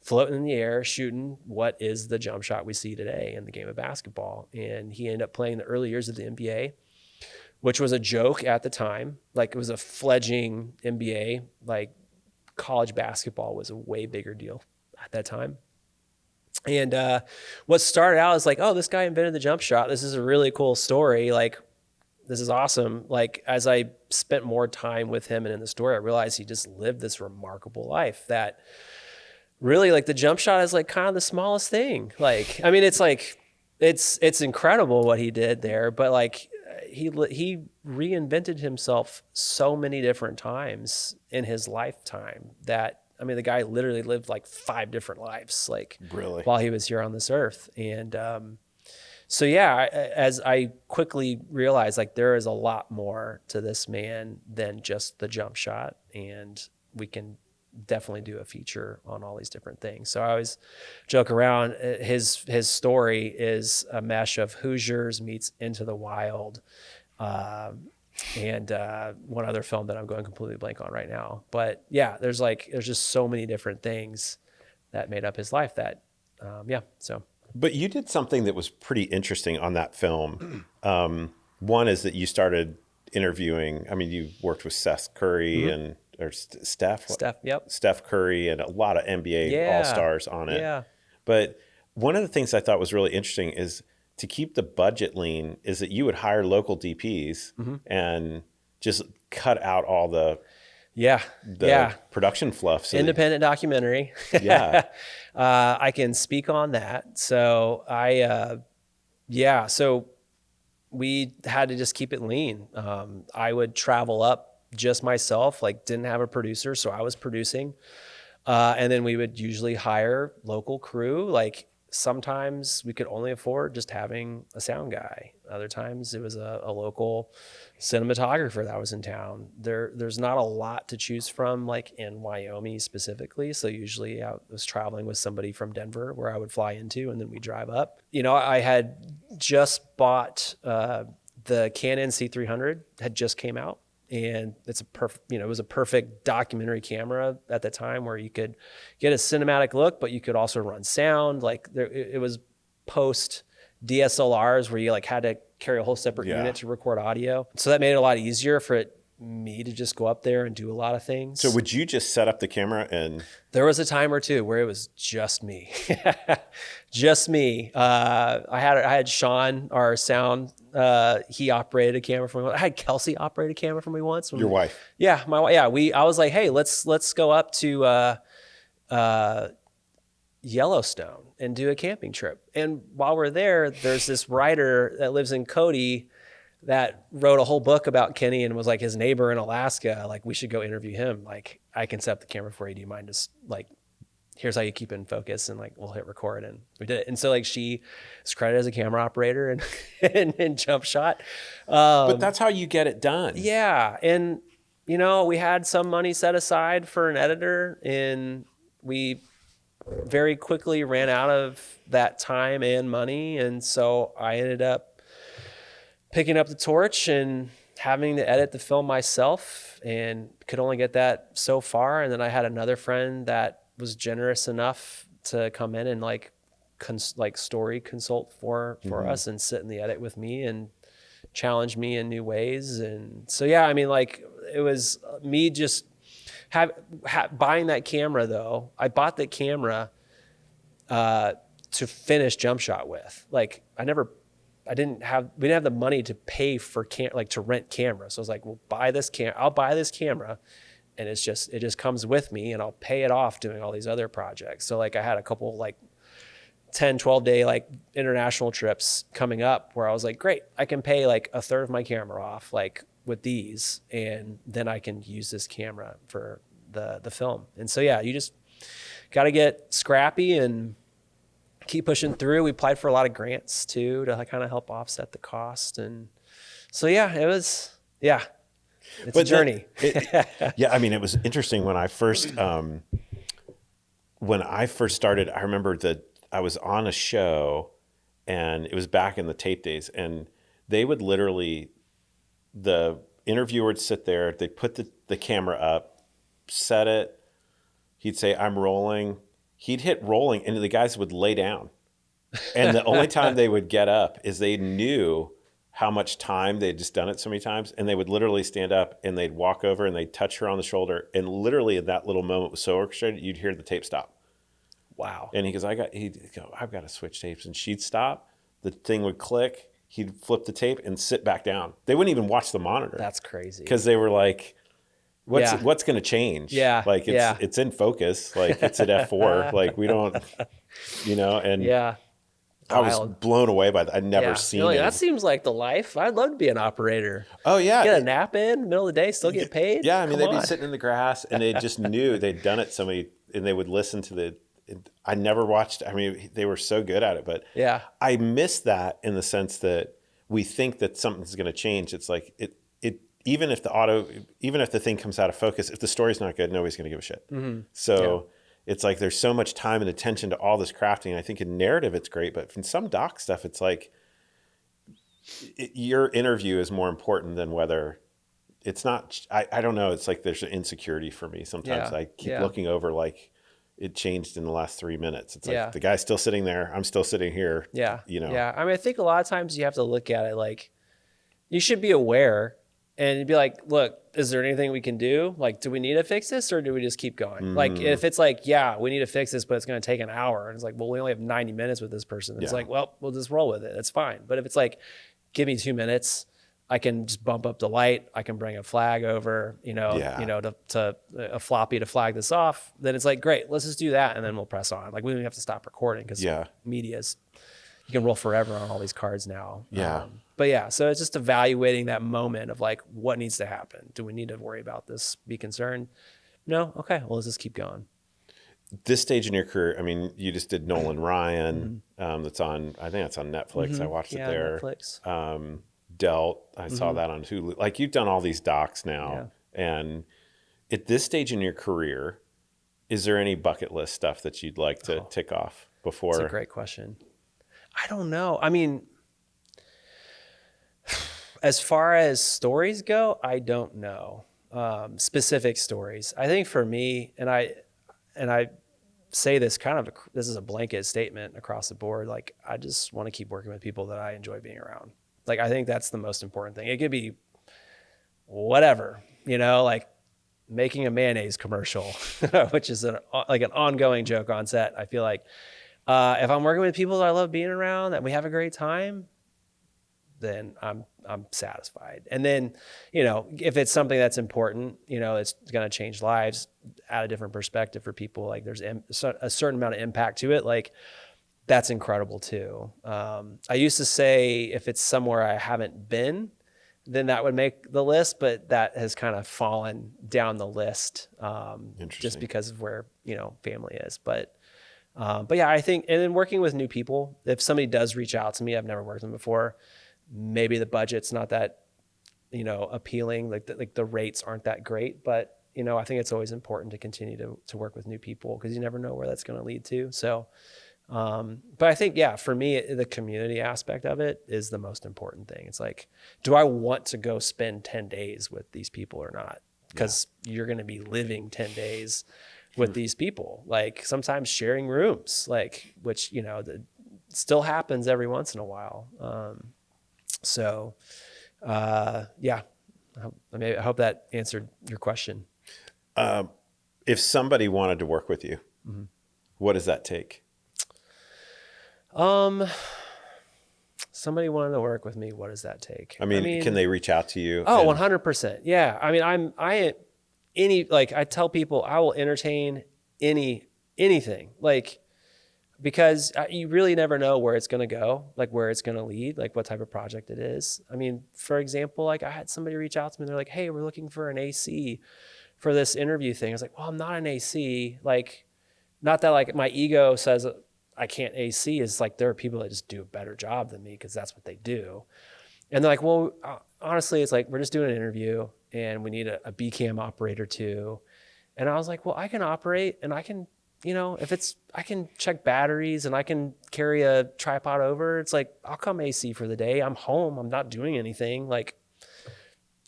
Speaker 2: floating in the air, shooting what is the jump shot we see today in the game of basketball. And he ended up playing the early years of the NBA, which was a joke at the time. Like, it was a fledgling NBA. Like, college basketball was a way bigger deal at that time. And what started out as like, oh, this guy invented the jump shot. This is a really cool story. Like, this is awesome. Like, as I spent more time with him and in the story, I realized he just lived this remarkable life that really, like, the jump shot is like kind of the smallest thing. Like, I mean, it's like, it's incredible what he did there, but like, he reinvented himself so many different times in his lifetime that, I mean, the guy literally lived like 5 different lives, like,
Speaker 1: Really?
Speaker 2: while he was here on this earth. And so yeah, as I quickly realized, like, there is a lot more to this man than just the jump shot, and we can definitely do a feature on all these different things. So I always joke around, his story is a mesh of Hoosiers meets Into the Wild, and one other film that I'm going completely blank on right now. But yeah, there's just so many different things that made up his life that, so.
Speaker 1: But you did something that was pretty interesting on that film. One is that you started interviewing, I mean, you worked with Steph Curry and, or Steph?
Speaker 2: Yep.
Speaker 1: Steph Curry and a lot of NBA
Speaker 2: Yeah.
Speaker 1: All-Stars on it.
Speaker 2: Yeah.
Speaker 1: But one of the things I thought was really interesting is to keep the budget lean is that you would hire local DPs and just cut out all the production fluff. So
Speaker 2: Independent documentary.
Speaker 1: Yeah.
Speaker 2: I can speak on that. So so we had to just keep it lean. I would travel up just myself, like, didn't have a producer, so I was producing. And then we would usually hire local crew. Like, sometimes we could only afford just having a sound guy. Other times it was a local cinematographer that was in town. There's not a lot to choose from, like in Wyoming specifically. So usually I was traveling with somebody from Denver where I would fly into, and then we drive up. You know, I had just bought the Canon C300 had just came out. And it's it was a perfect documentary camera at the time where you could get a cinematic look, but you could also run sound. Like, it was post DSLRs where you like had to carry a whole separate unit to record audio. So that made it a lot easier for me to just go up there and do a lot of things.
Speaker 1: So would you just set up the camera and?
Speaker 2: There was a time or two where it was just me, just me. I had Sean, our sound. He operated a camera for me. I had Kelsey operate a camera for me once.
Speaker 1: Your wife?
Speaker 2: Yeah, my wife. Yeah, I was like, hey, let's go up to Yellowstone and do a camping trip. And while we're there, there's this writer that lives in Cody that wrote a whole book about Kenny and was like his neighbor in Alaska. Like, we should go interview him. Like, I can set up the camera for you. Do you mind just like, here's how you keep it in focus, and like, we'll hit record. And we did it. And so like, she is credited as a camera operator and jump shot.
Speaker 1: But that's how you get it done.
Speaker 2: Yeah. And, you know, we had some money set aside for an editor, and we very quickly ran out of that time and money. And so I ended up picking up the torch and having to edit the film myself, and could only get that so far. And then I had another friend that was generous enough to come in and like story consult for us and sit in the edit with me and challenge me in new ways. And so, yeah, I mean, like, it was me just buying that camera though. I bought that camera to finish Jump Shot with. Like, we didn't have the money to pay for to rent cameras. So I was like, well, I'll buy this camera, and it just comes with me, and I'll pay it off doing all these other projects. So like, I had a couple like 10, 12 day like international trips coming up where I was like, great, I can pay like a third of my camera off, like, with these, and then I can use this camera for the film. And so, yeah, you just got to get scrappy and keep pushing through. We applied for a lot of grants too to kind of help offset the cost. And so, yeah, it's a journey.
Speaker 1: Yeah. I mean, it was interesting when I first started. I remember that I was on a show, and it was back in the tape days, and they would literally, the interviewer would sit there, they'd put the camera up, set it. He'd say, I'm rolling. he'd hit rolling and the guys would lay down. And the only time they would get up is they knew how much time they'd just done it so many times. And they would literally stand up and they'd walk over and they'd touch her on the shoulder. And literally in that little moment was so orchestrated, you'd hear the tape stop.
Speaker 2: Wow.
Speaker 1: And he goes, I've got to switch tapes. And she'd stop, the thing would click, he'd flip the tape and sit back down. They wouldn't even watch the monitor.
Speaker 2: That's crazy.
Speaker 1: Because they were like, what's going to change?
Speaker 2: Yeah.
Speaker 1: Like it's in focus. Like it's at F4. Like we don't, and
Speaker 2: yeah.
Speaker 1: I was blown away by that. I'd never seen it.
Speaker 2: That seems like the life. I'd love to be an operator.
Speaker 1: Oh yeah.
Speaker 2: Get a nap in middle of the day, still get paid.
Speaker 1: Yeah. I mean, they'd be sitting in the grass and they just knew they'd done it so many, and they would listen to I never watched. I mean, they were so good at it, but
Speaker 2: yeah,
Speaker 1: I miss that in the sense that we think that something's going to change. It's like even if the thing comes out of focus, if the story's not good, nobody's going to give a shit. Mm-hmm. So it's like there's so much time and attention to all this crafting. I think in narrative it's great, but in some doc stuff, it's like your interview is more important than whether it's not. I don't know. It's like there's an insecurity for me sometimes. I keep looking over like it changed in the last 3 minutes. It's like the guy's still sitting there. I'm still sitting here.
Speaker 2: Yeah. Yeah. I mean, I think a lot of times you have to look at it like you should be aware and be like, look, is there anything we can do? Like, do we need to fix this or do we just keep going? Mm-hmm. Like, if it's like, yeah, we need to fix this, but it's going to take an hour. And it's like, well, we only have 90 minutes with this person. It's like, well, we'll just roll with it. That's fine. But if it's like, give me 2 minutes, I can just bump up the light. I can bring a flag over, to a floppy to flag this off. Then it's like, great, let's just do that. And then we'll press on. Like we don't even have to stop recording because media's, you can roll forever on all these cards now.
Speaker 1: Yeah.
Speaker 2: So it's just evaluating that moment of like, what needs to happen? Do we need to worry about this? Be concerned? No? Okay. Well, let's just keep going.
Speaker 1: This stage in your career, I mean, you just did Nolan Ryan. That's on, I think that's on Netflix. Mm-hmm. I watched it there.
Speaker 2: Netflix.
Speaker 1: Dealt. I saw that on Hulu. Like you've done all these docs now. And at this stage in your career, is there any bucket list stuff that you'd like to tick off before?
Speaker 2: That's a great question. I don't know. I mean, as far as stories go, I don't know. Specific stories. I think for me, and I say this this is a blanket statement across the board. Like I just want to keep working with people that I enjoy being around. Like, I think that's the most important thing. It could be whatever, like making a mayonnaise commercial, which is an ongoing joke on set. I feel like if I'm working with people that I love being around, that we have a great time, then I'm satisfied. And then, if it's something that's important, it's going to change lives, add a different perspective for people. Like there's a certain amount of impact to it. Like, that's incredible too. I used to say if it's somewhere I haven't been, then that would make the list, but that has kind of fallen down the list just because of where, family is. But yeah, I think, and then working with new people, if somebody does reach out to me, I've never worked with them before, maybe the budget's not that, appealing, like the rates aren't that great, but, I think it's always important to continue to work with new people because you never know where that's going to lead to. So, but I think, for me, the community aspect of it is the most important thing. It's like, do I want to go spend 10 days with these people or not? Because you're going to be living 10 days with these people, like sometimes sharing rooms, like, which, still happens every once in a while. I hope that answered your question.
Speaker 1: If somebody wanted to work with you, what does that take?
Speaker 2: Somebody wanted to work with me. What does that take?
Speaker 1: I mean, can they reach out to you?
Speaker 2: Oh, 100%. Yeah. I mean, I tell people I will entertain anything, like, because you really never know where it's going to go, like where it's going to lead, like what type of project it is. I mean, for example, like I had somebody reach out to me. They're like, hey, we're looking for an AC for this interview thing. I was like, well, I'm not an AC. Like, not that like my ego says I can't AC. Is like there are people that just do a better job than me because that's what they do. And they're like, well, honestly, it's like we're just doing an interview and we need a B cam operator too. And I was like, well, I can operate and I can, I can check batteries and I can carry a tripod over. It's like, I'll come AC for the day. I'm home. I'm not doing anything. Like,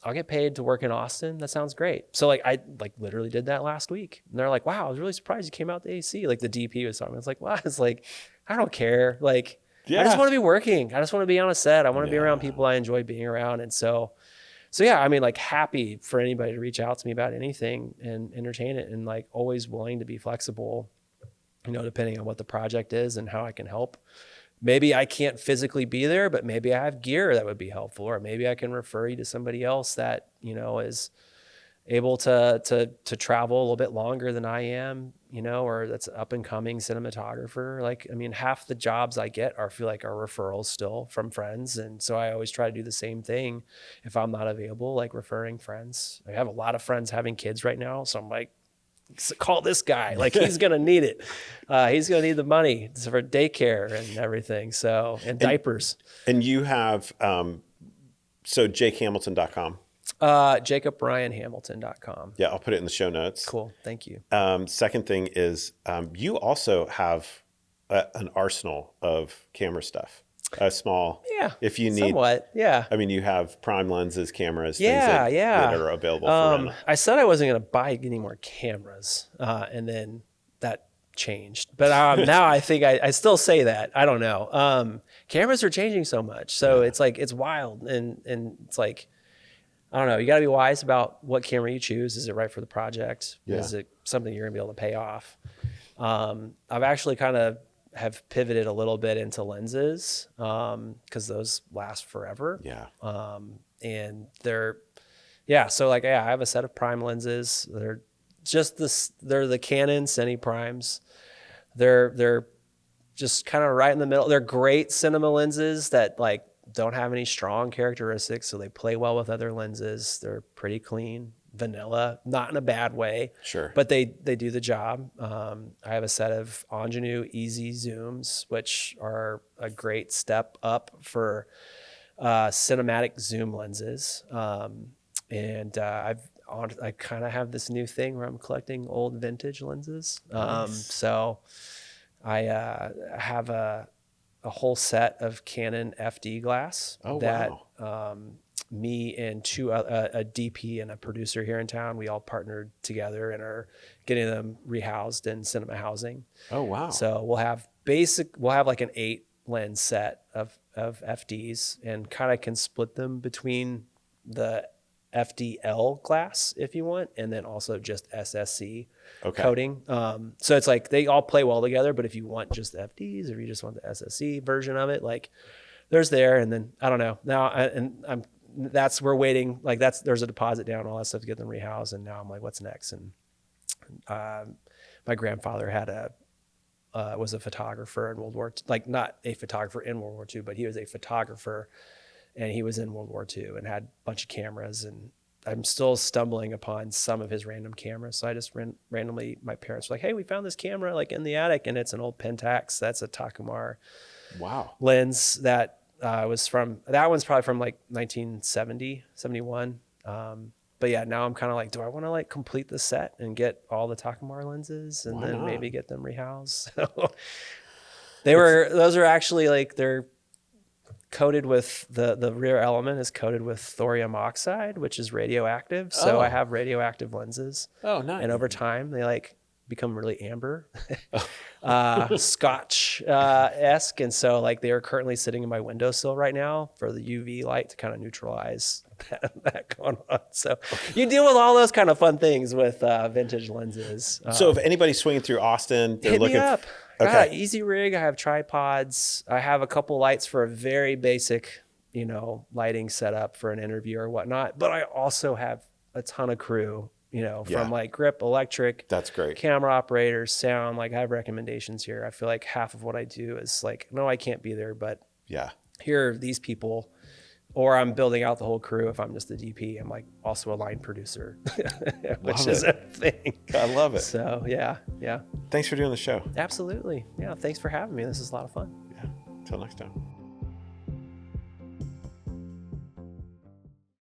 Speaker 2: I'll get paid to work in Austin. That sounds great. So like I like literally did that last week. And they're like, wow, I was really surprised you came out to AC. Like the DP was talking. It's like, wow, it's like, I don't care. Like I just want to be working. I just want to be on a set. I want to be around people I enjoy being around. And so yeah, I mean, like happy for anybody to reach out to me about anything and entertain it, and like always willing to be flexible, you know, depending on what the project is and how I can help. Maybe I can't physically be there, but maybe I have gear that would be helpful, or maybe I can refer you to somebody else that, you know, is able to travel a little bit longer than I am, you know, or that's an up and coming cinematographer. Like, I mean, half the jobs I get are referrals still from friends. And so I always try to do the same thing if I'm not available, like referring friends. I have a lot of friends having kids right now. So I'm like, call this guy, like he's going to need it. He's going to need the money for daycare and everything. So, and diapers.
Speaker 1: And you have, so jakehamilton.com.
Speaker 2: JacobRyanHamilton.com.
Speaker 1: Yeah, I'll put it in the show notes.
Speaker 2: Cool. Thank you.
Speaker 1: Second thing is, you also have an arsenal of camera stuff. Small, if you need,
Speaker 2: somewhat, yeah.
Speaker 1: I mean, you have prime lenses, cameras,
Speaker 2: things
Speaker 1: that are available for rental.
Speaker 2: I said I wasn't going to buy any more cameras, and then that changed. But now I think I still say that. I don't know. Cameras are changing so much, so it's like it's wild, and it's like I don't know. You got to be wise about what camera you choose. Is it right for the project? Yeah. Is it something you're going to be able to pay off? I've actually kind of have pivoted a little bit into lenses because those last forever.
Speaker 1: Yeah.
Speaker 2: And they're, so like, I have a set of prime lenses. They're they're the Canon Cine Primes. They're just kind of right in the middle. They're great cinema lenses that like don't have any strong characteristics, so they play well with other lenses. They're pretty clean, vanilla, not in a bad way. Sure. But they do the job. I have a set of Ingenue Easy Zooms, which are a great step up for cinematic zoom lenses. And I kind of have this new thing where I'm collecting old vintage lenses. Nice. So I have a whole set of Canon FD glass me and a DP and a producer here in town, we all partnered together and are getting them rehoused in cinema housing. Oh, wow. So we'll have like an 8 lens set of FDs, and kind of can split them between the FDL glass if you want, and then also just SSC coating. So it's like they all play well together, but if you want just the FDs or you just want the SSC version of it, like there's there. And then I don't know now, we're waiting, like there's a deposit down, all that stuff to get them rehoused. And now I'm like, what's next? And my grandfather was a photographer in World War II, like not a photographer in World War II, but he was a photographer, and he was in World War II and had a bunch of cameras. And I'm still stumbling upon some of his random cameras. So I just randomly, my parents were like, hey, we found this camera like in the attic, and it's an old Pentax. That's a Takumar lens that that one's probably from like 1970, 71. But yeah, now I'm kind of like, do I want to like complete the set and get all the Takumar lenses and then maybe get them rehoused? So those are actually like, they're coated with the rear element is coated with thorium oxide, which is radioactive. So I have radioactive lenses. Oh, nice. And over time they like become really amber, Scotch esque. And so like they are currently sitting in my windowsill right now for the UV light to kind of neutralize that going on. So you deal with all those kind of fun things with vintage lenses.
Speaker 1: So if anybody's swinging through Austin, they're
Speaker 2: hit
Speaker 1: looking
Speaker 2: me up. Easy rig. I have tripods. I have a couple lights for a very basic, lighting setup for an interview or whatnot. But I also have a ton of crew, from like grip, electric. That's great. Camera operators, sound. Like I have recommendations here. I feel like half of what I do is like, no, I can't be there, but here are these people. Or I'm building out the whole crew if I'm just the DP. I'm like also a line producer, which is a thing.
Speaker 1: I love it.
Speaker 2: So yeah.
Speaker 1: Thanks for doing the show.
Speaker 2: Absolutely. Yeah. Thanks for having me. This is a lot of fun.
Speaker 1: Yeah. Until next time.